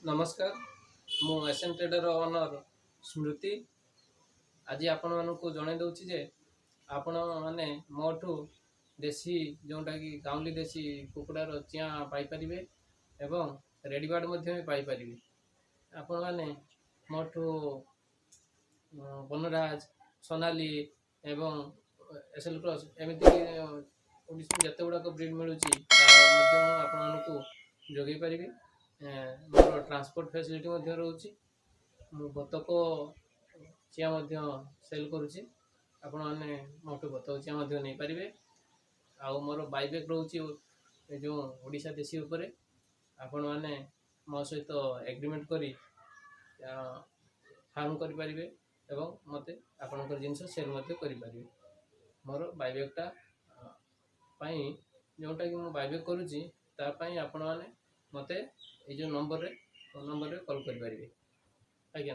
नमस्कार मु SN trader owner स्मृति आज आपण मानक जन दूसरी जे आपण मैंने मोठू देसी जोटा कि गाँवली देसी कुकुड़ार चिया पाइपर एवं रेडीमेड पाइपर आपण मैंने मोठू बनराज सोनाली एवं एसएल क्रॉस एमती जिते गुड़ाक ब्रिड मिलूँ आपको जोगे पारि मोर ट्रांसपोर्ट फैसिलिटी रोचे बतक चिया सेल करुच्ची आपण मैंने मोटू बतक चिया नहीं पारे आउ मोर बाइबैक रोचे जो ओडिशा देशी उपर आपण मैंने मो सहित एग्रीमेंट करी फार्म करें एवं मत आपणकर जिनस सेल करें मोर बाइबैकटा जोटा कि मुझे बाइबैक करुच्ची आपण मैंने मत ये नंबर रे कॉल करें आज्ञा।